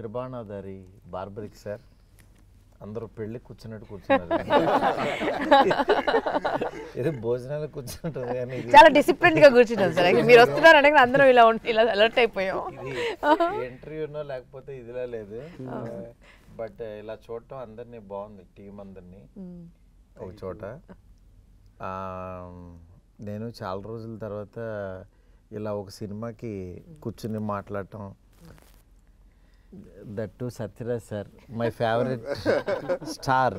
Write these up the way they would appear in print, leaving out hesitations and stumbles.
Tribanadhari barbaric sir అందరూ పెళ్ళి కూర్చున్నట్టు కూర్చున్నారు. ఏదో భోజనాలు కూర్చుంటుంది కానీ చాలా డిసిప్లిన్ గా కూర్చున్నాం సార్. మీరు వస్తున్నారు అంటే అందరం ఇలా అలర్ట్ అయిపోయాం. ఇంటర్వ్యూనో లేకపోతే ఇదిలా లేదు, బట్ ఇలా చూడటం అందరినీ బాగుంది, టీం అందరినీ ఒక చోట. నేను చాలా రోజుల తర్వాత ఇలా ఒక సినిమాకి కూర్చుని మాట్లాడటం, that to Sathyaraj sir, my favourite star,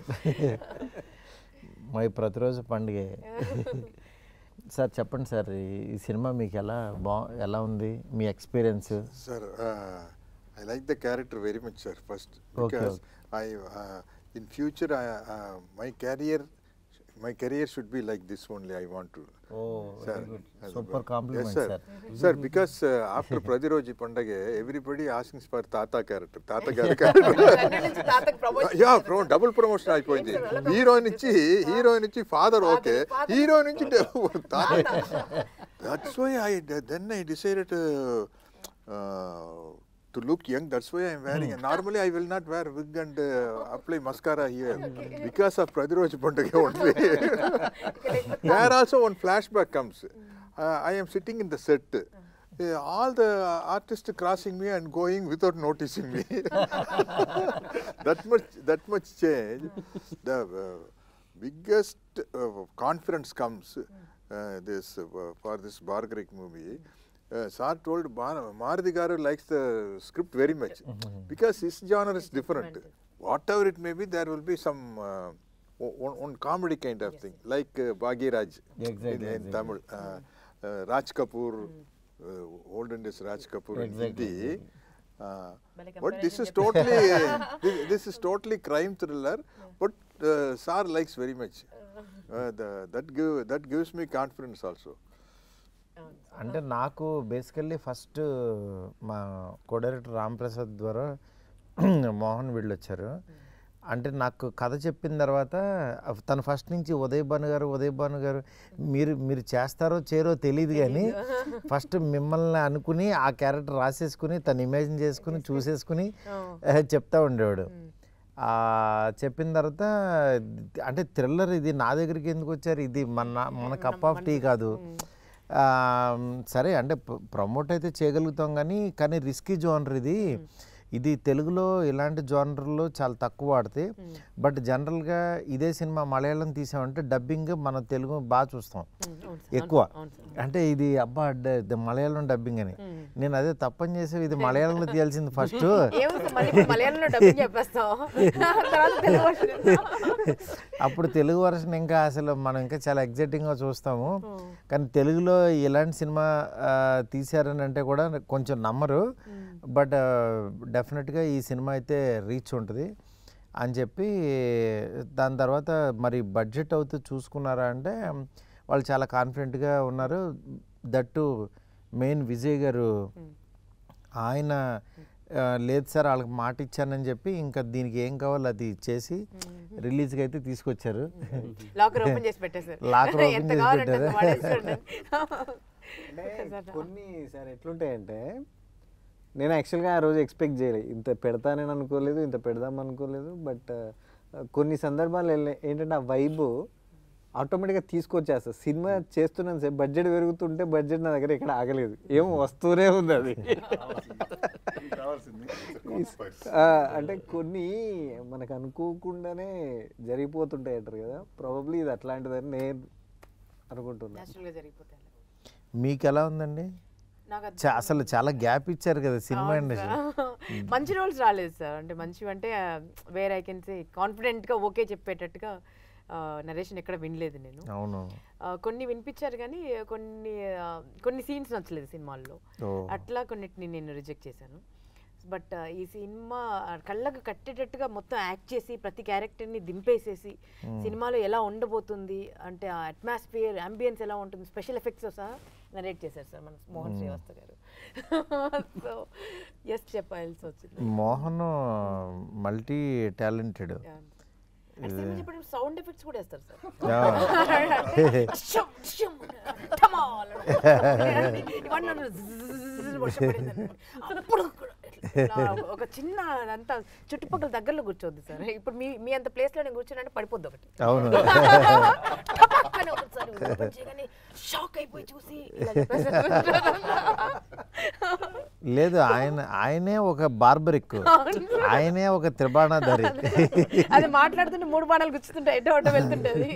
my Prathiroju Pandage. Sir చెప్పండి సార్, ఈ సినిమా మీకు ఎలా ఉంది, మీ experience? Sir I like the character very much, sir, first, because in future my career should be like this only. I want to. Oh, sir, very good. Super compliment, yes, sir. Sir, because after Pradiroji Pandage, everybody asking for Tata character. Yeah, double promotion అయిపోయింది. Heroine ఇచ్చి father okay, heroine ఇచ్చి తాత. That's why I decided to look young. That's why I'm wearing. Normally I will not wear wig and apply mascara here because of Pradiroj Pandage only. There also one flashback comes. I am sitting in the set. All the artists crossing me and going without noticing me. that much change. The biggest confidence comes for this Barbarik movie. Sir told Maruti Garu likes the script very much because his genre is different. Whatever it may be, there will be some one comedy kind of thing, like Bhagiraj in Tamil, Raj Kapoor, olden days Raj Kapoor in Hindi. But this is totally crime thriller. But Sir likes very much. That gives me confidence also. అంటే నాకు basically first మా co director Ram Prasad ద్వారా మోహన్ వీళ్ళు వచ్చారు. అంటే నాకు కథ చెప్పిన తర్వాత తను ఫస్ట్ నుంచి ఉదయ్ భాను గారు మీరు చేస్తారో చేయరో తెలియదు, కానీ ఫస్ట్ మిమ్మల్ని అనుకుని ఆ క్యారెక్టర్ రాసేసుకుని తను ఇమాజిన్ చేసుకుని చూసేసుకుని చెప్తా ఉండేవాడు. చెప్పిన తర్వాత అంటే థ్రిల్లర్ ఇది నా దగ్గరికి ఎందుకు వచ్చారు, ఇది మన కప్ ఆఫ్ టీ కాదు. సరే అంటే ప్రమోట్ అయితే చేయగలుగుతాం, కానీ రిస్కీ జోనర్ ఇది తెలుగులో ఇలాంటి జోనర్లో చాలా తక్కువ వాడితే. బట్ జనరల్గా ఇదే సినిమా మలయాళం తీసామంటే డబ్బింగ్ మన తెలుగు బాగా చూస్తాం ఎక్కువ. అంటే ఇది అబ్బా మలయాళం డబ్బింగ్ అని, నేను అదే తప్పని చేసే ఇది మలయాళంలో తీయాల్సింది ఫస్ట్. అప్పుడు తెలుగు వర్షన్ ఇంకా అసలు మనం ఇంకా చాలా ఎగ్జైటింగ్గా చూస్తాము. కానీ తెలుగులో ఇలాంటి సినిమా తీశారని అంటే కూడా కొంచెం నమ్మరు. బట్ డెఫినెట్గా ఈ సినిమా అయితే రీచ్ ఉంటుంది అని చెప్పి దాని తర్వాత మరి బడ్జెట్ అవుతూ చూసుకున్నారా అంటే వాళ్ళు చాలా కాన్ఫిడెంట్గా ఉన్నారు. దట్టు మెయిన్ విజయ్ గారు ఆయన లేదు సార్ వాళ్ళకి మాట ఇచ్చానని చెప్పి ఇంకా దీనికి ఏం కావాలో అది ఇచ్చేసి రిలీజ్కి అయితే తీసుకొచ్చారు. లాకర్ ఓపెన్ చేసి పెట్టారు. కొన్ని సార్ ఎట్లుంటాయంటే నేను యాక్చువల్గా ఆ రోజు ఎక్స్పెక్ట్ చేయలేదు, ఇంత పెడతానని అనుకోలేదు, ఇంత పెడదాం అనుకోలేదు. బట్ కొన్ని సందర్భాలు ఏంటంటే ఆ వైబ్ ఆటోమేటిక్గా తీసుకొచ్చేస్తుంది. సినిమా చేస్తున్నాను సార్, బడ్జెట్ పెరుగుతుంటే బడ్జెట్ నా దగ్గర ఇక్కడ ఆగలేదు, ఏమో వస్తూనే ఉంది అది. అంటే కొన్ని మనకు అనుకోకుండానే జరిగిపోతుంటాయి అంటారు కదా, ప్రాబబ్లీ ఇది అట్లాంటిదని నేను అనుకుంటున్నాను. మీకు ఎలా ఉందండి? అసలు చాలా గ్యాప్ ఇచ్చారు కదా సినిమా ఇండస్ట్రీ. మంచి రోల్స్ రాలేదు సార్, అంటే మంచివి అంటే వేర్ ఐ కెన్ సే కాన్ఫిడెంట్గా ఓకే చెప్పేటట్టుగా నరేషన్ ఎక్కడ వినలేదు నేను. అవును, కొన్ని వినిపించారు కానీ కొన్ని సీన్స్ నచ్చలేదు సినిమాల్లో, అట్లా కొన్నిటిని నేను రిజెక్ట్ చేశాను. బట్ ఈ సినిమా కళ్ళకు కట్టేటట్టుగా మొత్తం యాక్ట్ చేసి ప్రతి క్యారెక్టర్ని దింపేసేసి సినిమాలో ఎలా ఉండబోతుంది అంటే ఆ అట్మాస్ఫియర్ అంబియన్స్ ఎలా ఉంటుంది స్పెషల్ ఎఫెక్ట్స్ సహా నరేట్ చేశారు సార్ మన మోహన్ శ్రీవాస్త గారు. సో ఎస్ చెప్పాల్సి వచ్చింది. Mohan multi talented. Sound effects కూడా వేస్తారు సార్. ఒక చిన్న అంతా చుట్టుపక్కల దగ్గరలో కూర్చోద్దు సార్. ఇప్పుడు మీ అంత ప్లేస్ లో నేను కూర్చున్నాంటే పడిపోద్ది ఒకటి. అవును. షాక్ అయిపోయి చూసి లేదు, ఆయనే ఒక బార్బరిక్, ఆయనే ఒక త్రిబాణాధారి. అది మాట్లాడుతుంటే 3 బాణాలు గుచ్చుతుంటాయి, ఎటో అటో వెళ్తుంటది.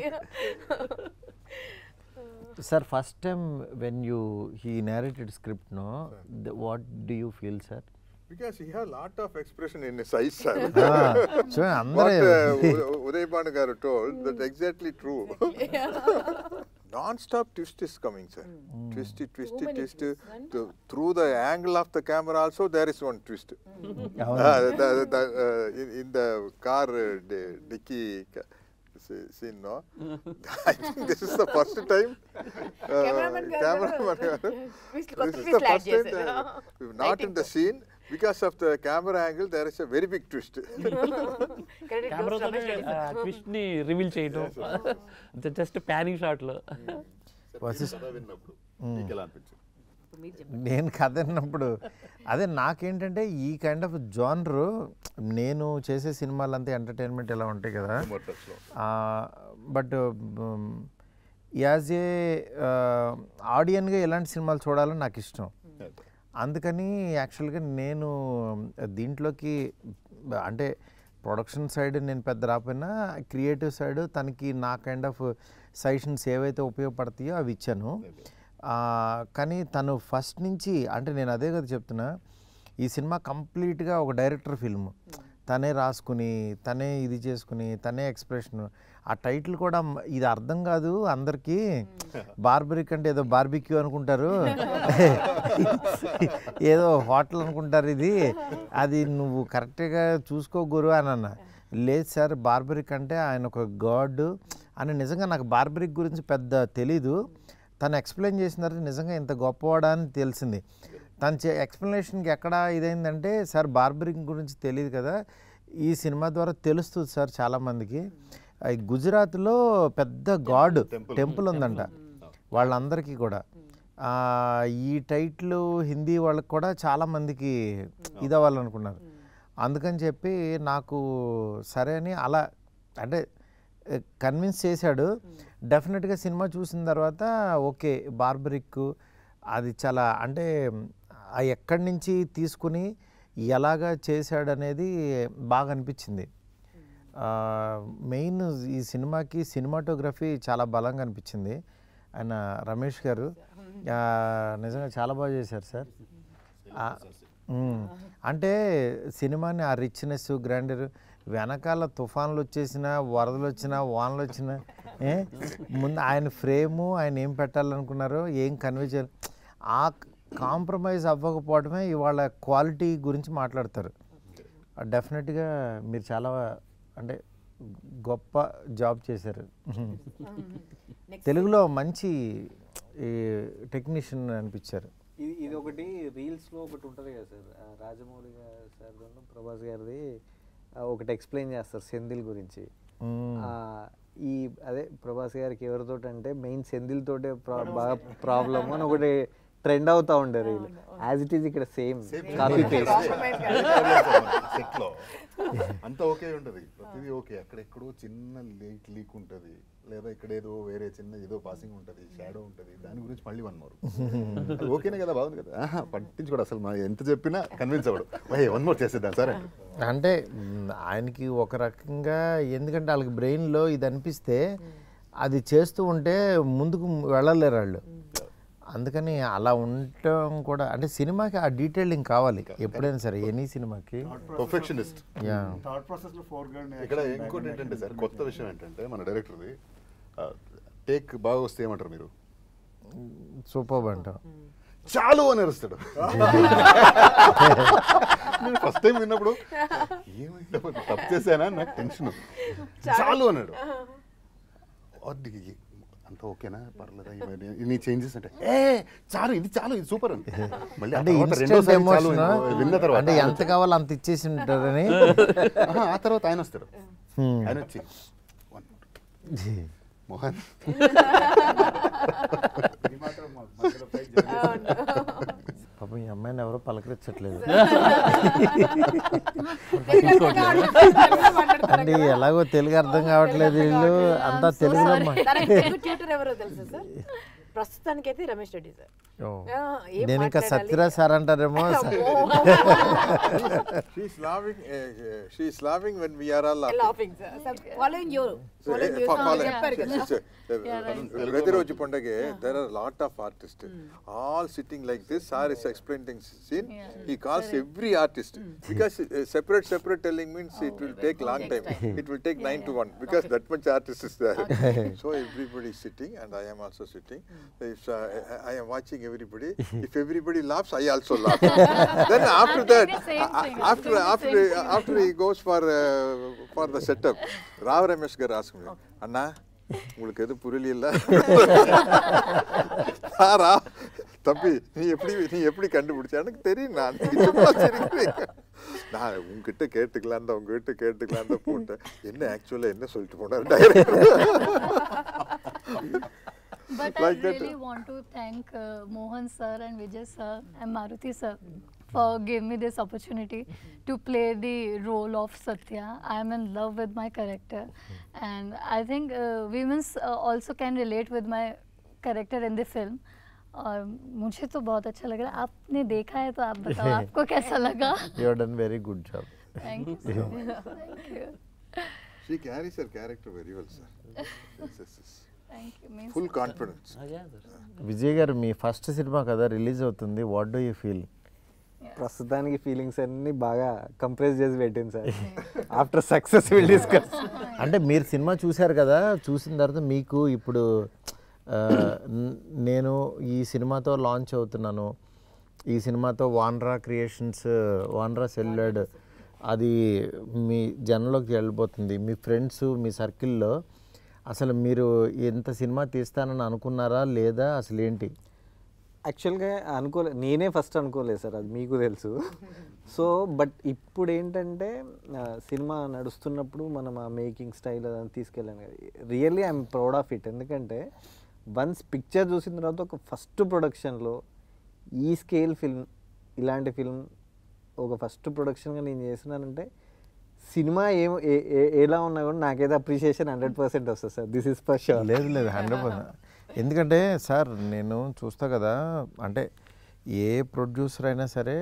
Sir, first time when he narrated script, no, what do you feel, sir? Because he had a lot of expression in his eyes, sir. So, What Uday Banu garu told, that's exactly true. Non-stop twist is coming, sir. Twist. Through the angle of the camera also, there is one twist. In the car dicky scene, no? I think this is the first time. Cameraman garu. This is the first time not in the scene. Because of the camera angle, there is a very big twist. కెమెరాతోనే twist ని reveal చేయడం, just panning shot లో. నేను కథ విన్నప్పుడు అదే నాకేంటంటే ఈ కైండ్ ఆఫ్ జానర్, నేను చేసే సినిమాలంతా ఎంటర్టైన్మెంట్ ఇలా ఉంటాయి కదా, బట్ యాజ్ ఏ ఆడియన్గా ఎలాంటి సినిమాలు చూడాలని నాకు ఇష్టం. అందుకని యాక్చువల్గా నేను దీంట్లోకి అంటే ప్రొడక్షన్ సైడ్ నేను పెద్ద రాకపోయినా క్రియేటివ్ సైడ్ తనకి నా కైండ్ ఆఫ్ సజెషన్స్ ఏవైతే ఉపయోగపడతాయో అవి ఇచ్చాను. కానీ తను ఫస్ట్ నుంచి అంటే నేను అదే కదా చెప్తున్నా, ఈ సినిమా కంప్లీట్గా ఒక డైరెక్టర్ ఫిల్మ్, తనే రాసుకుని తనే ఇది చేసుకుని తనే ఎక్స్ప్రెషన్. ఆ టైటిల్ కూడా ఇది అర్థం కాదు అందరికీ, బార్బరిక్ అంటే ఏదో బార్బిక్యూ అనుకుంటారు, ఏదో హోటల్ అనుకుంటారు, ఇది అది నువ్వు కరెక్ట్గా చూసుకో గురు అని అన్న. లేదు సార్, బార్బరిక్ అంటే ఆయన ఒక గాడ్ అని. నిజంగా నాకు బార్బరిక్ గురించి పెద్ద తెలీదు, తను ఎక్స్ప్లెయిన్ చేసిన తర్వాత నిజంగా ఇంత గొప్పవాడా అని తెలిసింది. తను ఎక్స్ప్లెనేషన్కి ఎక్కడ ఇదైందంటే, సార్ బార్బరిక్ గురించి తెలియదు కదా, ఈ సినిమా ద్వారా తెలుస్తుంది సార్ చాలామందికి. గుజరాత్లో పెద్ద గాడ్ టెంపుల్ ఉందంట వాళ్ళందరికీ కూడా. ఈ టైటిల్ హిందీ వాళ్ళకి కూడా చాలామందికి ఇది అవ్వాలనుకున్నారు. అందుకని చెప్పి నాకు సరే అని అలా అంటే కన్విన్స్ చేశాడు. డెఫినెట్గా సినిమా చూసిన తర్వాత ఓకే, బార్బరిక్ అది చాలా అంటే ఎక్కడి నుంచి తీసుకుని ఎలాగా చేశాడనేది బాగా అనిపించింది. మెయిన్ ఈ సినిమాకి సినిమాటోగ్రఫీ చాలా బలంగా అనిపించింది. ఆయన రమేష్ గారు నిజంగా చాలా బాగా చేశారు సార్. అంటే సినిమాని ఆ రిచ్నెస్ గ్రాండర్, వెనకాల తుఫాన్లు వచ్చేసినా వరదలు వచ్చినా వానలు వచ్చినా ముందు ఆయన ఫ్రేము ఆయన ఏం పెట్టాలనుకున్నారో ఏం కన్వే చేయాలి, ఆ కాంప్రమైజ్ అవ్వకపోవడమే ఇవాళ క్వాలిటీ గురించి మాట్లాడతారు. డెఫినెట్గా మీరు చాలా అంటే గొప్ప జాబ్ చేశారు. తెలుగులో మంచి టెక్నీషియన్ అనిపించారు. ఇది ఒకటి రీల్స్లో ఒకటి ఉంటుంది కదా సార్, రాజమౌళి సార్ ప్రభాస్ గారిది ఒకటి ఎక్స్ప్లెయిన్ చేస్తారు సెంధిల్ గురించి. ఈ అదే ప్రభాస్ గారికి ఎవరితో అంటే మెయిన్ సెంధిల్ తోటే బాగా ప్రాబ్లమ్ అని ఒకటి ట్రెండ్ అవుతా ఉండే రీల్. యాజ్ ఇట్ ఈస్ ఇక్కడ సేమ్ కాపీ పేస్ట్. అంతా ఓకే ఉంటుంది, ప్రతిదీ ఓకే. అక్కడెక్కడో చిన్న లీక్ ఉంటుంది, లేదా ఇక్కడ ఏదో వేరే చిన్న ఏదో పాసింగ్ ఉంటుంది, షాడో ఉంటుంది, దాని గురించి మళ్ళీ 1 more. ఓకేనే కదా, బాగుంది కదా, పట్టించుకోడు అసలు. మా ఎంత చెప్పినా కన్విన్స్ అవ్వడు, 1 more చేసేద్దాం సార్ అంటే ఆయనకి ఒక రకంగా, ఎందుకంటే వాళ్ళకి బ్రెయిన్లో ఇది అనిపిస్తే అది చేస్తూ ఉంటే ముందుకు వెళ్ళలేరు వాళ్ళు. అందుకని అలా ఉండటం కూడా అంటే సినిమాకి ఆ డీటెయిలింగ్ కావాలి ఎప్పుడైనా సరే, ఎనీ సినిమాకి పర్ఫెక్షనిస్ట్. ఇక్కడ ఇంకోటి ఏంటంటే సార్, కొత్త విషయం ఏంటంటే మన డైరెక్టర్ది టేక్ బాగా వస్తే ఏమంటారు మీరు, సూపర్ అంటాం, చాలు అని అరుస్తాడు. నేను ఫస్ట్ టైం విన్నప్పుడు ఏమైంది తప్పు చేశానా నాకు టెన్షన్, చాలు అన్నాడు. అంత ఓకేనా పర్లేదా నీ చేంజెస్ అంటే చాలు ఇది చాలు ఇది సూపర్ అని. మళ్ళీ అంటే ఇన్స్టెంట్ ఎమోషన్ విన్న తర్వాత అంటే ఎంత కావాలో అంత ఇచ్చేసి ఉంటారని. ఆ తర్వాత ఆయన వస్తాడు, ఆయన వచ్చి మోహన్ పాపం పాపం ఈ అమ్మాయిని ఎవరో పలకరించట్లేదు. అంటే ఎలాగో తెలుగు అర్థం కావట్లేదు, వీళ్ళు అంతా తెలుగులో ట్యూటర్ ఎవరో తెలుసా సార్? ప్రస్తుతానికైతే రమేష్ రెడ్డి సార్. నేను ఇంకా సత్యరాజ్ సార్ అంటారేమో. She's laughing when we are all laughing. Following you. ప్రతిరోజు పండగే there are lot of artists all sitting like this. Sir is explaining scene. He calls every artist because separate telling means it will take long time. It will take 9 to 1 because that much artist is there. So everybody is sitting and I am also sitting. If I am watching everybody, if everybody laughs, I also laugh. Then after that, after he goes for the setup, Rao Ramesh gar ask me, Anna, உங்களுக்கு எது புரியல? சாரா தம்பி நீ எப்படி கண்டுபிடிச்ச? எனக்கு தெரியும், நான் சும்மா சிரிக்கிறேன். நான் உங்ககிட்ட கேட்டுக்கலாம் தான் போட்டேன். என்ன ஆக்சுவலா என்ன சொல்லிட்டு போனாரு director. But Like I that. really want to thank Mohan sir and Vijay sir and Maruti sir for giving me this opportunity to play the role of Satya. I am in love with my character, and I think women also can relate with my character in the film. और मुझे तो बहुत अच्छा लग रहा है. आपने देखा है तो आप बताओ आपको कैसा लगा? You have done very good job. Thank you so much. Thank you. She carries her character very well, sir. Yes. Thank you. Means Full confidence. Vijay గారు మీ ఫస్ట్ సినిమా కదా రిలీజ్ అవుతుంది, వాట్ డూ యూ ఫీల్? ప్రస్తుతానికి feelings అన్ని బాగా compress చేసి పెట్టింది sir. After success will discuss. అంటే మీరు సినిమా చూశారు కదా, చూసిన తర్వాత మీకు ఇప్పుడు నేను ఈ సినిమాతో లాంచ్ అవుతున్నాను, ఈ సినిమాతో వాన్రా క్రియేషన్స్, వాన్రా సెల్యులాయిడ్ అది మీ జనంలోకి వెళ్ళిపోతుంది, మీ ఫ్రెండ్స్ మీ సర్కిల్లో అసలు మీరు ఎంత సినిమా తీస్తానని అనుకున్నారా లేదా అసలు ఏంటి? యాక్చువల్గా నేనే ఫస్ట్ అనుకోలేదు సార్, అది మీకు తెలుసు. సో బట్ ఇప్పుడు ఏంటంటే సినిమా నడుస్తున్నప్పుడు మనం ఆ మేకింగ్ స్టైల్ అదంతా తీసుకెళ్ళాను కదా, really I'm proud of it. ఎందుకంటే వన్స్ పిక్చర్ చూసిన తర్వాత ఒక ఫస్ట్ ప్రొడక్షన్లో ఈ స్కేల్ ఫిల్మ్, ఇలాంటి ఫిల్మ్ ఒక ఫస్ట్ ప్రొడక్షన్గా నేను చేసినానంటే సినిమా ఎలా ఉన్నా కూడా నాకైతే అప్రిషియేషన్ 100% వస్తుంది sir. This is for sure. లేదు 100%. ఎందుకంటే సార్ నేను చూస్తా కదా, అంటే ఏ ప్రొడ్యూసర్ అయినా సరే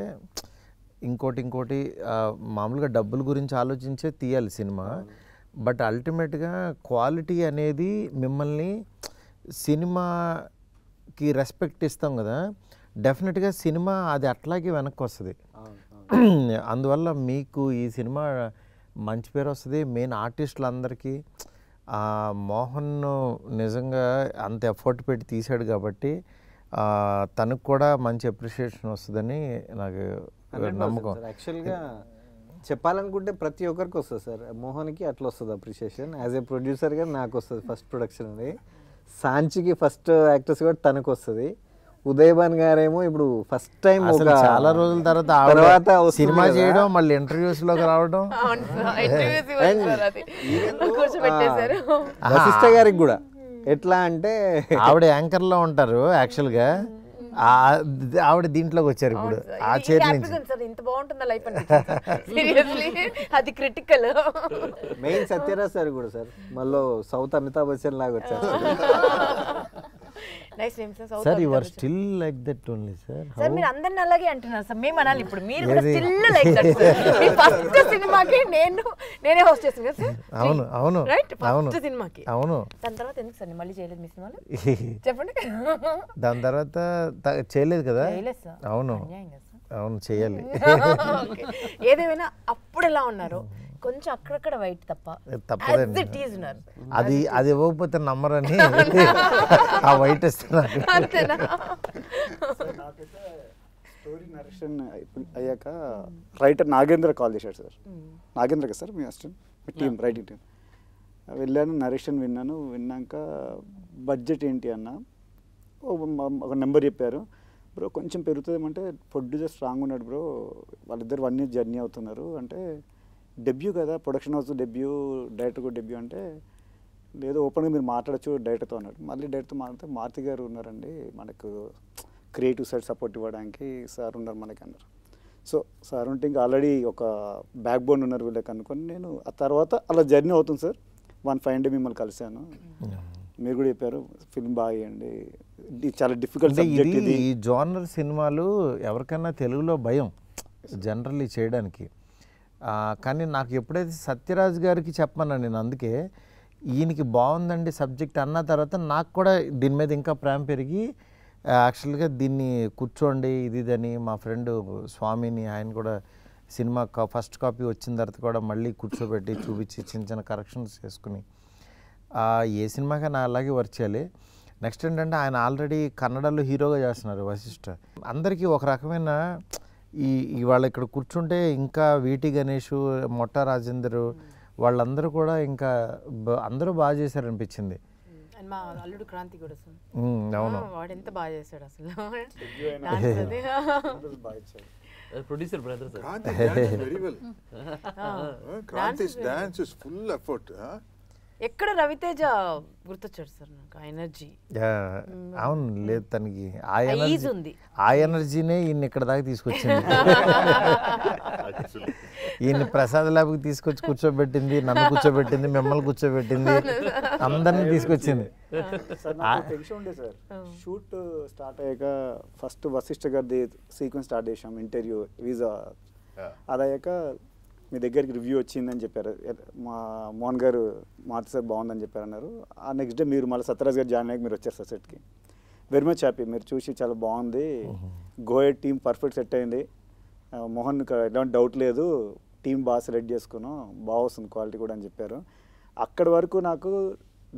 ఇంకోటి మామూలుగా డబ్బుల గురించి ఆలోచించే తీయాలి సినిమా. బట్ అల్టిమేట్గా క్వాలిటీ అనేది మిమ్మల్ని సినిమాకి రెస్పెక్ట్ ఇస్తాం కదా, డెఫినెట్గా సినిమా అది అట్లాగే వెనక్కి వస్తుంది. అందువల్ల మీకు ఈ సినిమా మంచి పేరు వస్తుంది. మెయిన్ ఆర్టిస్టులు అందరికీ మోహన్ నిజంగా అంత ఎఫర్ట్ పెట్టి తీశాడు కాబట్టి తనకు కూడా మంచి అప్రిషియేషన్ వస్తుందని నాకు నమ్మకం. యాక్చువల్గా చెప్పాలనుకుంటే ప్రతి ఒక్కరికి వస్తుంది సార్. మోహన్కి అట్లా వస్తుంది అప్రిషియేషన్, యాజ్ ఏ ప్రొడ్యూసర్గా నాకు వస్తుంది ఫస్ట్ ప్రొడక్షన్ అది. సాంచికి ఫస్ట్ యాక్టర్స్ కూడా తనకు వస్తుంది. ఉదయభాన్ గారేమో ఇప్పుడు ఫస్ట్ టైం చాలా రోజుల తర్వాత సినిమా చేయడం, మళ్ళీ ఇంటర్వ్యూస్ లోకి రావడం. వశిష్ఠ గారికి కూడా ఎట్లా అంటే ఆవిడ యాంకర్ లో ఉంటారు యాక్చువల్గా, ఆవిడ దీంట్లోకి వచ్చారు ఇప్పుడు ఆ చైర్ నుంచి. ఇంత బాగుంటుందా లైఫ్ సీరియస్లీ అది క్రిటికల్. మెయిన్ సత్యరాజ్ సార్ కూడా సార్ మళ్ళీ సౌత్ అమితాబ్ బచ్చన్ లాగా వచ్చారు. Nice name sir. Sir you are still like that only sir. Sir మీరు అందరిని అలాగే అంటున్నారు సార్, మేము అనాలి ఇప్పుడు మీరు కూడా still like that sir. Me first సినిమాకి నేనే హోస్ట్ చేస్తాను కదా సార్. అవును రైట్, ఫస్ట్ సినిమాకి. అవును. దాని తర్వాత ఎందుకు సార్ మళ్ళీ చేయలేదు మీ సినిమాలో చెప్పండి? దాని తర్వాత చేయలేదు కదా. అవును చేయాలి. ఏదేమైనా అప్పుడు ఎలా ఉన్నారు, కొంచెం అక్కడక్కడ వైట్ తప్పదండి. అది ఇవ్వకపోతే నమ్మరని ఆ వైట్ ఇస్తున్నారు. స్టోరీ నరేషన్ అయ్యాక రైటర్ నాగేంద్ర కాల్ చేశాడు సార్. నాగేంద్ర కదా సార్ మీ అసిస్టెంట్, మీ టీం రైటింగ్ టీం. వెళ్ళాను, నరేషన్ విన్నాక బడ్జెట్ ఏంటి అన్న ఒక నెంబర్ చెప్పారు. బ్రో కొంచెం పెరుగుతుందేమంటే ప్రొడ్యూసర్ స్ట్రాంగ్ ఉన్నాడు బ్రో, వాళ్ళిద్దరు 1 year జర్నీ అవుతున్నారు అంటే, డెబ్యూ కదా ప్రొడక్షన్ హౌస్ డెబ్యూ, డైరెక్టర్ కూడా డెబ్యూ అంటే, లేదు ఓపెన్గా మీరు మాట్లాడచ్చు డైరెక్టర్తో అన్నాడు. మళ్ళీ డైరెక్టర్తో మాట్లాడితే మారుతి గారు ఉన్నారండి, మనకు క్రియేటివ్ సైడ్ సపోర్ట్ ఇవ్వడానికి సార్ ఉన్నారు మనకి అన్నారు. సో సార్ ఉంటే ఇంకా ఆల్రెడీ ఒక బ్యాక్ బోన్ ఉన్నారు వీళ్ళకి అనుకొని నేను ఆ తర్వాత అలా జర్నీ అవుతుంది సార్. 1 డే మిమ్మల్ని కలిశాను, మీరు కూడా చెప్పారు ఫిల్మ్ బాగా చేయండి, ఇది చాలా డిఫికల్ట్ సబ్జెక్ట్ ఇది. ఈ జోనర్ సినిమాలు ఎవరికైనా తెలుగులో భయం జనరల్లీ చేయడానికి. కానీ నాకు ఎప్పుడైతే సత్యరాజ్ గారికి చెప్పమన్నా నేను, అందుకే ఈయనకి బాగుందండి సబ్జెక్ట్ అన్న తర్వాత నాకు కూడా దీని మీద ఇంకా ప్రేమ పెరిగి యాక్చువల్గా దీన్ని కూర్చోండి ఇదని మా ఫ్రెండ్ స్వామిని, ఆయన కూడా సినిమా ఫస్ట్ కాపీ వచ్చిన తర్వాత కూడా మళ్ళీ కూర్చోబెట్టి చూపించి చిన్న చిన్న కరెక్షన్స్ చేసుకుని ఏ సినిమాకైనా అలాగే వర్క్ చేయాలి. నెక్స్ట్ ఏంటంటే ఆయన ఆల్రెడీ కన్నడలో హీరోగా చేస్తున్నారు వశిష్ఠ. అందరికీ ఒక రకమైన ఇవాళ ఇక్కడ కూర్చుంటే ఇంకా వీటి గణేష్, మొట్ట రాజేందర్ వాళ్ళందరూ కూడా ఇంకా అందరూ బాగా చేశారనిపించింది. మా అల్లుడు క్రాంతి కూడా సార్, అవును వాడు ఎంత బాగా చేశాడు అసలు. Producer brother sir. Kranti danced very well. Kranti's dance is full effort. ఎక్కడ రవితేజ గుర్తొచ్చాడు సార్ నాకు, ఆ ఎనర్జీ. అవును, లేదు తనకి ఆ ఈజ్ ఉంది. ఆ ఎనర్జీనే ఈయన ఇక్కడ దాకా తీసుకొచ్చింది. ఈయన ప్రసాద్ ల్యాబ్కి తీసుకొచ్చి కూర్చోబెట్టింది, నన్ను కూర్చోబెట్టింది, మిమ్మల్ని కూర్చోబెట్టింది, అందరినీ తీసుకొచ్చింది. సార్ నాకు టెన్షన్ ఉండే సార్, షూట్ స్టార్ట్ అయ్యాక ఫస్ట్ వశిష్ఠ గారిది సీక్వెన్స్ స్టార్ట్ చేసాం, ఇంటర్వ్యూ వీజా. అదయ్యాక మీ దగ్గరికి రివ్యూ వచ్చిందని చెప్పారు, మా మోహన్ గారు మారుతి సార్ బాగుందని చెప్పారు అన్నారు. ఆ నెక్స్ట్ డే మీరు మళ్ళీ సత్యరాజ్ గారు జాయిన్ అయ్యాక మీరు వచ్చారు సార్ సెట్కి. వెరీ మచ్ హ్యాపీ, మీరు చూసి చాలా బాగుంది, గోయట్ టీమ్ పర్ఫెక్ట్ సెట్ అయింది, మోహన్ ఎలాంటి డౌట్ లేదు, టీం బాగా సెలెక్ట్ చేసుకున్నాం, బాగా వస్తుంది క్వాలిటీ కూడా అని చెప్పారు. అక్కడి వరకు నాకు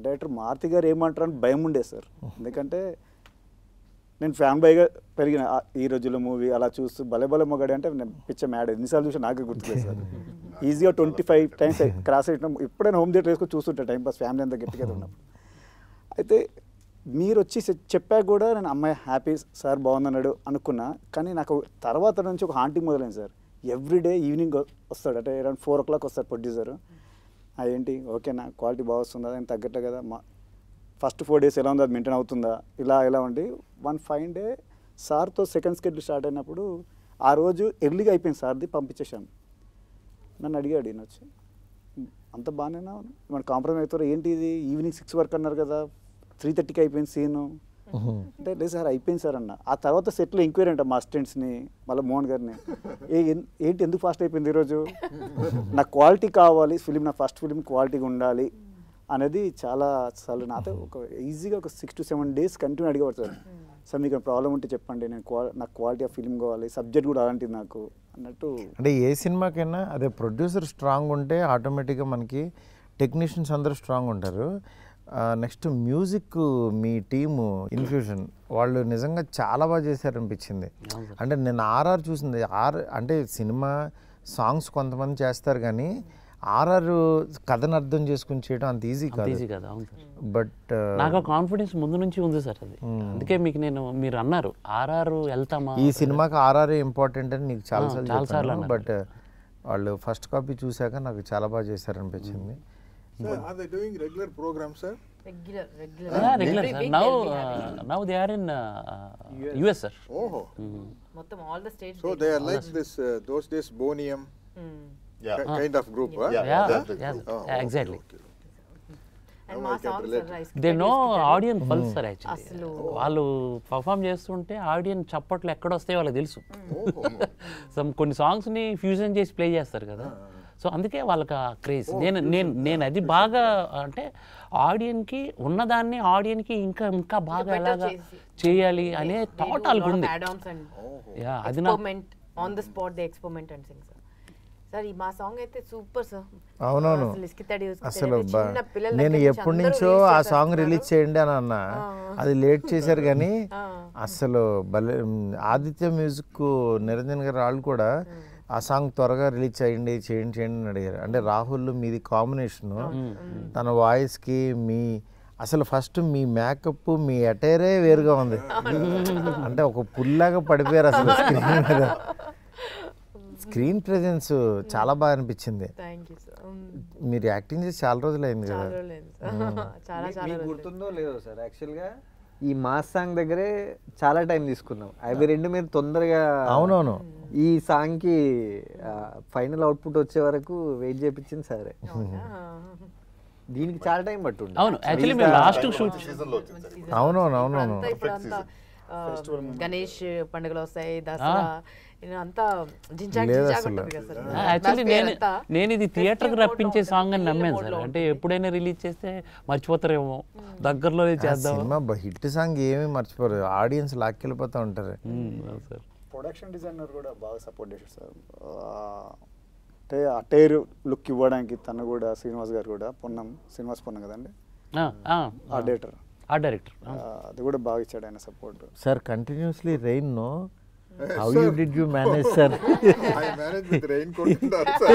డైరెక్టర్ మారుతి గారు ఏమంటారు అని భయం ఉండేది సార్. ఎందుకంటే నేను ఫ్యాన్ బాయ్గా పెరిగిన ఈ రోజుల్లో మూవీ అలా చూస్తూ భలే భలే మొగాడి అంటే నేను పిచ్చ మ్యాడ్ ఎన్నిసార్లు చూసి నాకే గుర్తులేదు సార్. ఈజీగా 25 times క్రాస్ అయినా ఇప్పుడైనా హోమ్ థియేటర్ వేసుకొని చూస్తుంటా టైం పాస్, ఫ్యామిలీ అంతా గట్టిగా ఉన్నప్పుడు. అయితే మీరు వచ్చి చెప్పాక కూడా నేను అమ్మాయి హ్యాపీ సార్ బాగుందన్నాడు అనుకున్నా. కానీ నాకు తర్వాత నుంచి ఒక హాంటింగ్ మొదలైంది సార్. ఎవ్రీడే ఈవినింగ్ వస్తాడు, అంటే అరౌండ్ 4 o'clock వస్తాడు ప్రొడ్యూసర్. ఏంటి ఓకేనా, క్వాలిటీ బాగా వస్తుందా, దానికి తగ్గట్లే కదా, ఫస్ట్ 4 days ఎలా ఉందో అది మెయింటైన్ అవుతుందా, ఇలా ఉండి 1 fine day సార్తో సెకండ్ స్కెడ్యూల్ స్టార్ట్ అయినప్పుడు ఆ రోజు ఎర్లీగా అయిపోయింది సార్ది, పంపించేశాను. నన్ను అడిగాడు ఈయన వచ్చి, అంత బాగానేనా, మన కాంప్రమైజ్ అవుతారు ఏంటి, ఇది ఈవినింగ్ 6 వరకు అన్నారు కదా, 3:30కి అయిపోయింది సీను అంటే. లేదు సార్ అయిపోయింది సార్ అన్న. ఆ తర్వాత సెట్లో ఎంక్వైరీ అంట మా అసిస్టెంట్స్ని, మళ్ళీ మోహన్ గారిని, ఏంటి ఎందుకు ఫాస్ట్ అయిపోయింది ఈరోజు, నాకు క్వాలిటీ కావాలి, ఫిలిం నా ఫస్ట్ ఫిలిం క్వాలిటీగా ఉండాలి అనేది చాలా సార్లు నాతో ఒక ఈజీగా ఒక 6 to 7 days కంటిన్యూ అడిగేవాడు సార్. సార్ మీకు ప్రాబ్లం ఉంటే చెప్పండి, నేను నాకు క్వాలిటీ ఆఫ్ ఫిలిం కావాలి, సబ్జెక్ట్ కూడా అలాంటిది నాకు అన్నట్టు. అంటే ఏ సినిమాకైనా అదే ప్రొడ్యూసర్ స్ట్రాంగ్ ఉంటే ఆటోమేటిక్గా మనకి టెక్నీషియన్స్ అందరూ స్ట్రాంగ్ ఉంటారు. నెక్స్ట్ మ్యూజిక్ మీ టీము ఇన్ఫ్యూజన్ వాళ్ళు నిజంగా చాలా బాగా చేశారనిపించింది. అంటే నేను ఆర్ఆర్ చూసింది, అంటే సినిమా సాంగ్స్ కొంతమంది చేస్తారు కానీ ఆర్ఆర్ కథను అర్థం చేసుకుని చేయడం అంత ఈజీ కాదు. బట్ నాకు కాన్ఫిడెన్స్ ముందు నుంచి ఉంది సార్ అది. అందుకే మీకు మీరు అన్నారు ఆర్ఆర్ వెళ్తామా, ఈ సినిమాకి ఆర్ఆర్ ఇంపార్టెంట్ అని నీకు చాలాసార్లు అన్నారు. బట్ వాళ్ళు ఫస్ట్ కాపీ చూశాక నాకు చాలా బాగా చేశారనిపించింది. Sir, are they doing regular programs, sir? Regular. Regular sir. Now they are in US sir. Oh. మొత్తం all the states. So they are like this, those days Bonium kind of group, huh? Yeah, exactly. And మా songs are rice. They know audience pulse sir. Actually వాళ్ళు perform చేస్తుంటే audience చప్పట్లు ఎక్కడ వస్తాయో వాళ్ళకి తెలుసు. కొన్ని సాంగ్స్ని ఫ్యూజన్ చేసి ప్లే చేస్తారు కదా, సో అందుకే వాళ్ళకి ఆ క్రేజ్. నేను అది బాగా అంటే ఆడియన్కి ఉన్నదాన్ని ఆడియన్కి ఇంకా బాగా ఎలాగా చేయాలి అనే థాట్ వాళ్ళకు ఉంది. అది experiment on the spot, they experiment and Singh sir. Sir ఈ మా సాంగ్ అయితే సూపర్ సార్. అవునవును, అసలు నేను ఎప్పటి నుంచో ఆ సాంగ్ రిలీజ్ చేయండి అని అన్నా, అది లేట్ చేశారు కానీ అసలు భలే. ఆదిత్య మ్యూజిక్ నిరంజన్ గారు వాళ్ళు కూడా ఆ సాంగ్ త్వరగా రిలీజ్ చేయండి అని అడిగారు. అంటే రాహుల్ మీది కాంబినేషను, తన వాయిస్కి అసలు ఫస్ట్ మీ మేకప్ మీ అటైరే వేరుగా ఉంది. అంటే ఒక పుల్లాగా పడిపోయారు అసలు స్క్రీన్ మీద. స్క్రీన్ ప్రెజెన్స్ చాలా బాగా అనిపించింది. మీరు యాక్టింగ్ చేసి చాలా రోజులు అయింది కదా. మీకు గుర్తుందో లేదో సార్, యాక్చువల్గా ఈ మాస్ సాంగ్ దగ్గరే చాలా టైం తీసుకున్నాం. అవి రెండు మీరు తొందరగా అవునవును ఈ సాంగ్కి ఫైనల్ అవుట్పుట్ వచ్చే వరకు వెయిట్ చేయించింది సరే. దీనికి చాలా టైం పట్టుండే. అవును యాక్చువల్లీ మేము లాస్ట్ షూట్ సీజన్లో వచ్చింది సార్ ఇప్పుడు. అవునవును అవునవును అంతా ఇప్పుడు అంతా గణేష్ పండుగలు వస్తాయి, దసరా అంతా జింజాక్ లేదు జింజాక్ అసలు. ఉంటుంది కదా సార్. యాక్చువల్లీ Atmosphere అంతా నేను ఇది థియేటర్కి festive రప్పించే mode లో సాంగ్ అని ఉంటుంది, నమ్మాను mode సార్. లో అంటే ఉంటుంది. ఎప్పుడైనా రిలీజ్ చేస్తే మర్చిపోతారేమో, దగ్గరలోనే చేద్దాం. సినిమా హిట్ సాంగ్ ఏమీ మర్చిపోరు, ఆడియన్స్ లాక్కెళ్ళిపోతూ ఉంటారు. సార్ ప్రొడక్షన్ డిజైనర్ కూడా బాగా సపోర్ట్ చేశారు సార్. అంటే ఆ టైర్ లుక్ ఇవ్వడానికి తను కూడా శ్రీనివాస్ గారు కూడా శ్రీనివాస్ పొన్నం కదండి ఆ డేటర్, ఆ డైరెక్టర్. అది కూడా బాగా ఇచ్చాడు ఆయన support. Sir continuously rain no, how you did you manage sir? I managed with raincoat and all, sir.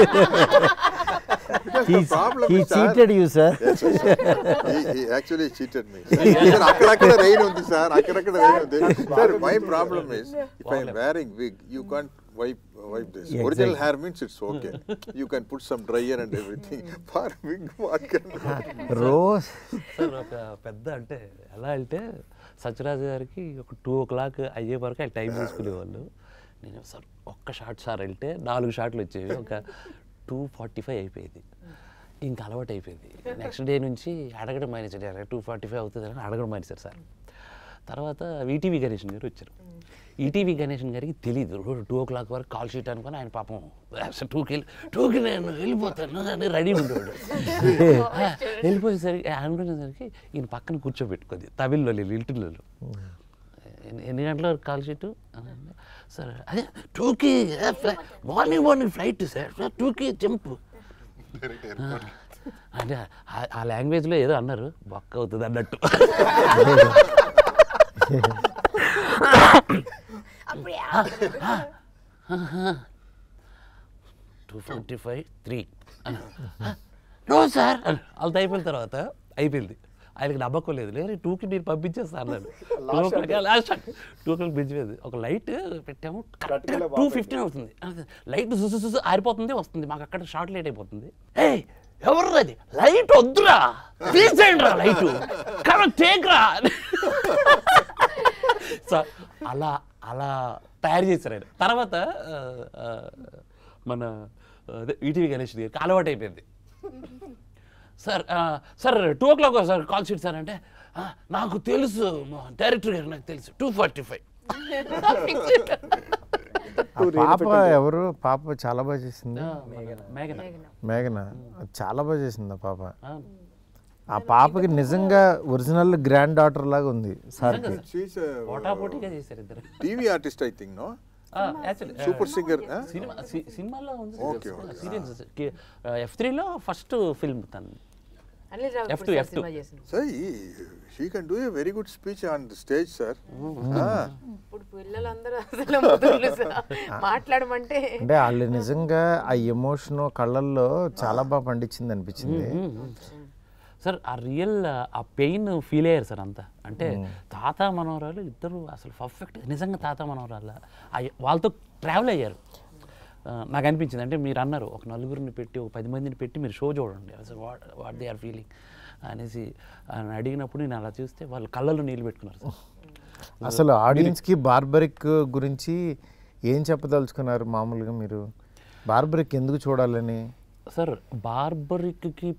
Because the problem He is, sir, cheated you, sir. Yes, yes, sir. He actually cheated me. Sir, అక్కడక్కడ rain ఉంది sir, అక్కడక్కడ rain ఉంది. Sir, my problem is, if I am wearing wig, you can't wipe this. Yeah, Original exactly. hair means it's okay. You can put some dryer and everything. For wig, what can rose sir ఒక పెద్ద అంటే ఎలా అంటే సత్యరాజు గారికి ఒక 2 o'clock అయ్యే వరకు ఆయన టైం తీసుకునేవాళ్ళు. నేను సార్ ఒక్క షాట్ సార్ వెళ్తే 4 షాట్లు వచ్చేవి, ఒక 2:45 అయిపోయేది. ఇంకా అలవాటు అయిపోయింది. నెక్స్ట్ డే నుంచి అడగడం మానేసాడు, 2:45 అవుతుంది అని అడగడం మానేశారు సార్. తర్వాత ఈటీవీ గణేషన్ గారు వచ్చారు. ఈటీవీ గణేషన్ గారికి తెలియదు 2 o'clock వరకు కాల్ షీట్ అనుకుని ఆయన పాపం 2కి నేను వెళ్ళిపోతాను అని రెడీ ఉండేవాడు. వెళ్ళిపోయేసరికి అనుకునేసరికి ఈయన పక్కన కూర్చోబెట్టుకుంది తమిళ్లో ఇంటిలో. ఎన్ని గంటల వరకు కాల్ షీట్ సార్? అదే 2కి మార్నింగ్ ఫ్లైట్ సార్, 2కి జంప్ అంటే ఆ లాంగ్వేజ్లో ఏదో అన్నారు, బొక్క అవుతుంది అన్నట్టు. నో సార్ వాళ్ళతో అయిపోయిన తర్వాత అయిపోయింది. ఆయనకి నమ్మకం లేదు, లేదు 2కి నేను పంపించేస్తా అన్నాడు. 2 o'clock పెంచిపోయింది. ఒక లైట్ పెట్టాము, కరెక్ట్గా 2:15 అవుతుంది. లైట్ చూసి ఆరిపోతుంది, వస్తుంది, మాకు అక్కడ షార్ట్ లేట్ అయిపోతుంది. ఏయ్ ఎవరు అది లైట్ వద్దురా, తీసేయండి రా లైట్, కరెక్ట్ టేక్రా. సో అలా తయారు చేశారు ఆయన. తర్వాత మన ఈటీవీ గణేష్ గారికి అలవాటు అయిపోయింది. Sir 2 o'clock sir call sheet sir అంటే, నాకు తెలుసు డైరెక్టర్ గారు, నాకు తెలుసు 2:45. పాప ఎవరు? పాప చాలా బాగా చేసింది, మేఘన చాలా బాగా చేసింది. ఆ పాప, ఆ పాపకి నిజంగా ఒరిజినల్ గ్రాండ్ డాటర్ లాగా ఉంది సార్కి. she's a పోటాపోటీగా చేశారు ఇద్దరు. TV artist, I think, no? Super singer, huh? సినిమాలో ఉంది Okay, okay. సీరియల్స్. F3లో ఫస్ట్ ఫిల్మ్ తను. అనిల్ రావు F2. సినిమా చేసింది. Sir, she can do a very good speech on the stage, sir. ఇప్పుడు పిల్లలందరూ అసలు ముదురులు సార్. మాట్లాడమంటే అంటే వాళ్ళు నిజంగా ఆ ఎమోషన్ కళ్ళల్లో చాలా బాగా పండించింది అనిపించింది. సార్ ఆ రియల్ ఆ పెయిన్ ఫీల్ అయ్యారు సార్ అంతా. అంటే తాత మనవరాలు ఇద్దరు అసలు పర్ఫెక్ట్, నిజంగా తాత మనవరాలు వాళ్ళతో ట్రావెల్ అయ్యారు. నాకు అనిపించింది, అంటే మీరు అన్నారు ఒక 4 పెట్టి ఒక 10 మందిని పెట్టి మీరు షో చూడండి అసలు వాట్ దే ఆర్ ఫీలింగ్ అనేసి అడిగినప్పుడు నేను అలా చూస్తే వాళ్ళు కళ్ళలో నీళ్ళు పెట్టుకున్నారు సార్. అసలు ఆడియన్స్కి బార్బరిక్ గురించి ఏం చెప్పదలుచుకున్నారు మామూలుగా మీరు? బార్బరిక్ ఎందుకు చూడాలని? సార్ బార్బరిక్కి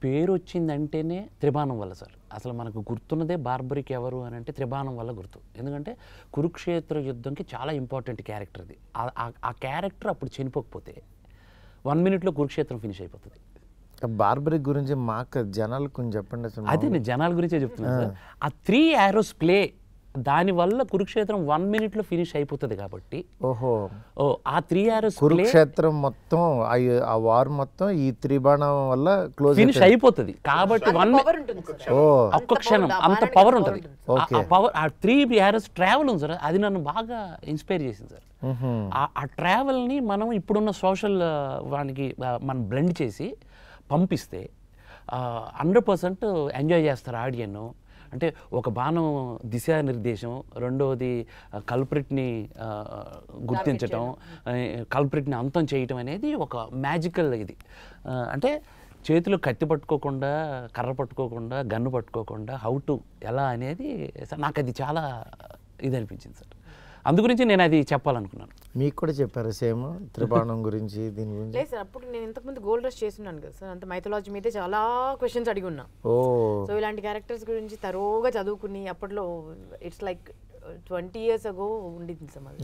పేరు వచ్చిందంటేనే త్రిబాణం వల్ల సార్. అసలు మనకు గుర్తున్నదే బార్బరిక్ ఎవరు అని అంటే త్రిబాణం వల్ల గుర్తు. ఎందుకంటే కురుక్షేత్ర యుద్ధంకి చాలా ఇంపార్టెంట్ క్యారెక్టర్ అది. ఆ క్యారెక్టర్ అప్పుడు చనిపోకపోతే 1 minute కురుక్షేత్రం ఫినిష్ అయిపోతుంది. బార్బరిక్ గురించి మాకు జనాలు కొంచెం చెప్పండి అసలు. అదే నేను జనాల గురించే చెప్తున్నాను సార్. ఆ 3 arrows ప్లే దానివల్ల కురుక్షేత్రం 1 minute ఫినిష్ అయిపోతుంది కాబట్టి. ఓహో, ఆ 3 arrows కురుక్షేత్రం మొత్తం ఆ వార్ మొత్తం ఈ త్రిబాణం వల్ల క్లోజ్ ఫినిష్ అయిపోతుంది కాబట్టి పవర్ ఉంటుంది సార్. ఒక్క క్షణం అంత పవర్ ఉంటుంది. ఆ పవర్, ఆ 3 arrows ట్రావెల్ ఉంది సార్, అది నన్ను బాగా ఇన్స్పైర్ చేసింది సార్. ఆ ట్రావెల్ని మనం ఇప్పుడున్న సోషల్ వానికి మనం బ్లెండ్ చేసి పంపిస్తే 100% ఎంజాయ్ చేస్తారు ఆడియన్. అంటే ఒక బాణం దిశానిర్దేశం, రెండవది కల్ప్రిట్ని గుర్తించటం, కల్ప్రిట్ని అంతం చేయటం అనేది ఒక మ్యాజికల్ ఇది. అంటే చేతిలో కత్తి పట్టుకోకుండా, కర్ర పట్టుకోకుండా, గన్ను పట్టుకోకుండా హౌ టు ఎలా అనేది నాకు అది చాలా ఇది అనిపించింది సార్. అందుగురించి నేను అది చెప్పాలనుకున్నాను. మీకు కూడా చెప్పారు సేమ్ త్రిబాణం గురించి దీని గురించి? లేదు సార్, అప్పుడు నేను ఇంతకుముందు గోల్డ్ రష్ చేస్తున్నాను కదా సార్, అంత మైథాలజీ మీదే చాలా క్వశ్చన్స్ అడిగి ఉన్నా. సో ఇలాంటి క్యారెక్టర్స్ గురించి తరోగా చదువుకుని అప్పట్లో ఇట్స్ లైక్ 20 years ago ఉండింది సార్ మాది,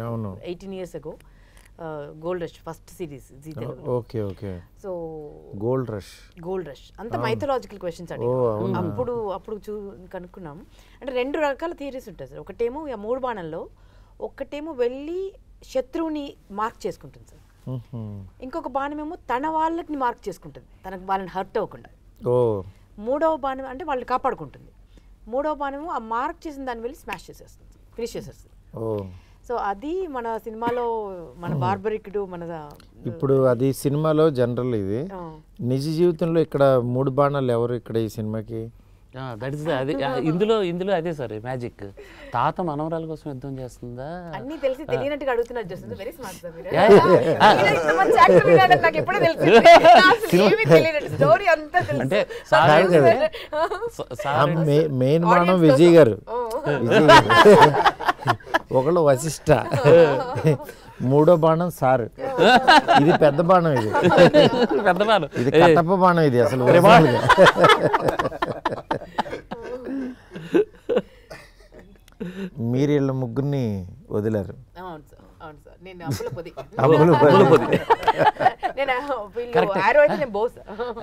18 years ago gold rush first series Zee Telugu. Okay okay. So gold rush అంత మైథలాజికల్ క్వశ్చన్స్ అడిగి అప్పుడు కనుక్కున్నాం. అంటే 2 రకాల థియరీస్ ఉంటాయి సార్. ఒకటేమో 3 బాణంలో ఒకటేమో వెళ్ళి శత్రువుని మార్క్ చేసుకుంటుంది సార్, ఇంకొక బాణమేమో తన వాళ్ళని మార్క్ చేసుకుంటుంది, తనకు వాళ్ళని హర్ట్ అవ్వకుండా. మూడవ బాణం అంటే వాళ్ళని కాపాడుకుంటుంది. మూడవ బాణమేమో ఆ మార్క్ చేసిన దాన్ని వెళ్ళి స్మాష్ చేసేస్తుంది, ఫినిష్ చేసేస్తుంది. సో అది మన సినిమాలో మన బార్బరిక్డు మన ఇప్పుడు అది సినిమాలో జనరల్, ఇది నిజ జీవితంలో ఇక్కడ 3 బాణాలు ఎవరు ఇక్కడ ఈ సినిమాకి? దట్ ఇస్ అది ఇందులో అదే సార్ మ్యాజిక్. తాత మనవరాల కోసం యుద్ధం చేస్తుందా అన్నీ తెలిసి తెలియనట్టుగా అడుగుతున్నారు. జస్ట్ వెరీ స్మార్ట్ సార్ మీరు. ఇంత మంచి యాక్టర్ వినాలని నాకు ఎప్పుడూ తెలిసింది. ఏమీ తెలియనట్టు స్టోరీ అంతా తెలుసు. అంటే మెయిన్ బాణం విజయ్ గారు, ఒకళ్ళు వశిష్ఠ, మూడో బాణం సార్, ఇది పెద్ద బాణం, ఇది పెద్ద బాణం, ఇది కట్టప్ప బాణం, ఇది అసలు మీరు వీళ్ళ ముగ్గురిని వదిలారు.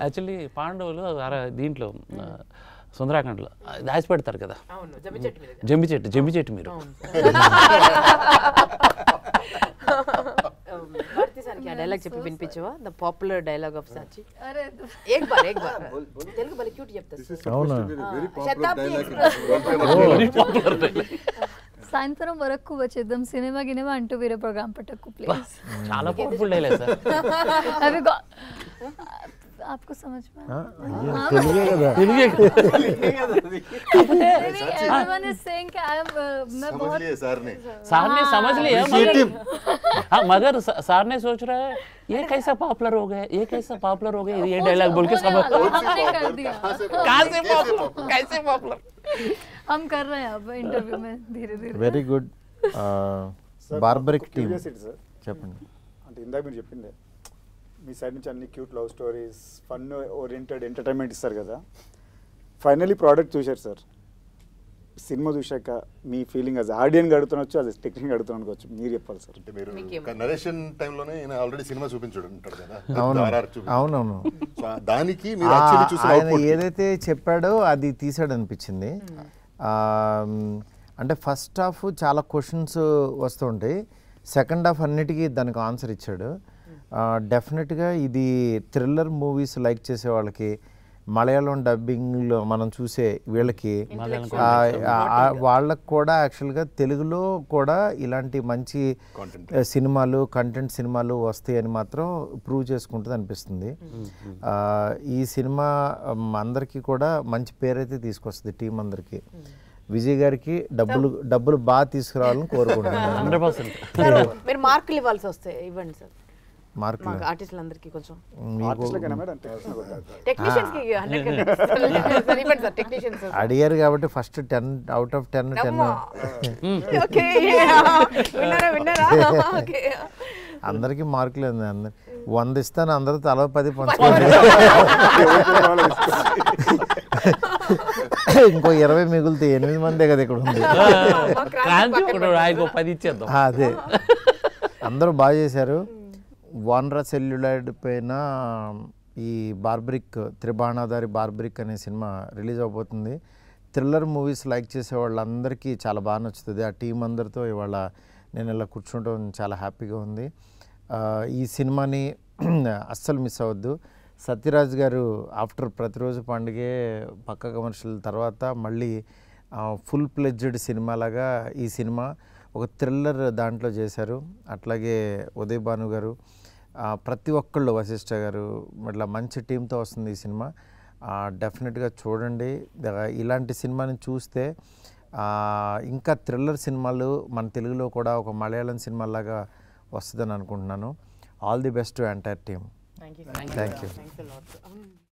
యాక్చువల్లీ పాండవులు దీంట్లో సుందరాఖండ్లో దాచి పెడతారు కదా జమ్మి చెట్టు మీరు. డైలాగ్ చెప్పి వినిపించవా? The popular dialogue of Sachi. ఏక్ బార్ తెలుగు బలి క్యూట్ చెప్తారు. అవునా? సాయంత్రం వరకు వచ్చేద్దాం, సినిమా గినిమా అంటూ వేరే ప్రోగ్రామ్ పెట్టకు ప్లీజ్. చాలా పవర్ఫుల్ డైలాగ్ సార్. అవి आपको समझ में everyone is saying कि मैं बहुत सार ने समझ लिया मगर सार ने सोच रहा है ये कैसा पॉपुलर हो गया, ये कैसा पॉपुलर हो गया, ये डायलॉग बोल के समझ कर दिया। कैसे पॉपुलर हम कर रहे हैं अब इंटरव्यू में धीरे धीरे. Very good. బార్బరిక్ టీమ్ చెప్పండి. అంటే ఇందాక మీరు చెప్పిందే మీ సైడ్ నుంచి అన్ని cute love stories, fun oriented entertainment ఇస్తారు కదా. ఫైనలీ ప్రోడక్ట్ చూశారు సార్, సినిమా చూశాక మీ ఫీలింగ్ అది ఆడియన్స్ అడుగుతున్నచ్చు, అది టెక్నిక్ అడుగుతున్నాను అనుకోవచ్చు, మీరు చెప్పాలి సార్. అంటే మీరు నరేషన్ టైంలోనే ఆల్రెడీ సినిమా చూపించాడు ఉంటాడు కదా. అవునవును. దానికి ఆయన ఏదైతే చెప్పాడో అది తీసాడు అనిపించింది. అంటే ఫస్ట్ హాఫ్ చాలా క్వశ్చన్స్ వస్తూ ఉంటాయి, సెకండ్ హాఫ్ అన్నిటికీ దానికి ఆన్సర్ ఇచ్చాడు. డెఫినెట్గా ఇది థ్రిల్లర్ మూవీస్ లైక్ చేసే వాళ్ళకి, మలయాళం డబ్బింగ్లో మనం చూసే వీళ్ళకి, వాళ్ళకు కూడా యాక్చువల్గా తెలుగులో కూడా ఇలాంటి మంచి సినిమాలు, కంటెంట్ సినిమాలు వస్తాయని మాత్రం ప్రూవ్ చేసుకుంటుంది అనిపిస్తుంది. ఈ సినిమా అందరికీ కూడా మంచి పేరైతే తీసుకొస్తుంది టీం అందరికీ. విజయ్ గారికి డబ్బులు బాగా తీసుకురావాలని కోరుకుంటున్నాను. 100%. మీరు మార్కులు ఇవ్వాల్సి వస్తాయి, ఇవ్వండి సార్ మార్కులు ఆర్టిస్టులందరికీ కొంచెం. అడిగారు కాబట్టి ఫస్ట్ 10 out of 10 అందరికి మార్కులు 100 ఇస్తాను, అందరూ తల 10 పంచుకోండి, ఇంకో 20 మిగులుతే 8 మందే కదా ఇక్కడ ఉంది. అదే అందరూ బాగా చేశారు. వానరా సెల్యులాయిడ్ పైన ఈ బార్బరిక్, త్రిబాణాధారి బార్బరిక్ అనే సినిమా రిలీజ్ అవబోతుంది. థ్రిల్లర్ మూవీస్ లైక్ చేసే వాళ్ళందరికీ చాలా బాగా నచ్చుతుంది. ఆ టీం అందరితో ఇవాళ నేను ఇలా కూర్చుంటాం చాలా హ్యాపీగా ఉంది. ఈ సినిమాని అస్సలు మిస్ అవ్వద్దు. సత్యరాజ్ గారు ఆఫ్టర్ ప్రతిరోజు పండుగే పక్క కమర్షియల్ తర్వాత మళ్ళీ ఫుల్ ప్లెడ్జ్డ్ సినిమాలాగా ఈ సినిమా ఒక థ్రిల్లర్ దాంట్లో చేశారు. అట్లాగే ఉదయ్ భాను గారు, ప్రతి ఒక్కళ్ళు, వశిష్ఠ గారు, ఇట్లా మంచి టీంతో వస్తుంది ఈ సినిమా. డెఫినెట్గా చూడండి. ఇలాంటి సినిమాని చూస్తే ఇంకా థ్రిల్లర్ సినిమాలు మన తెలుగులో కూడా ఒక మలయాళం సినిమాలాగా వస్తుందని అనుకుంటున్నాను. All the best to entire team. Thank you.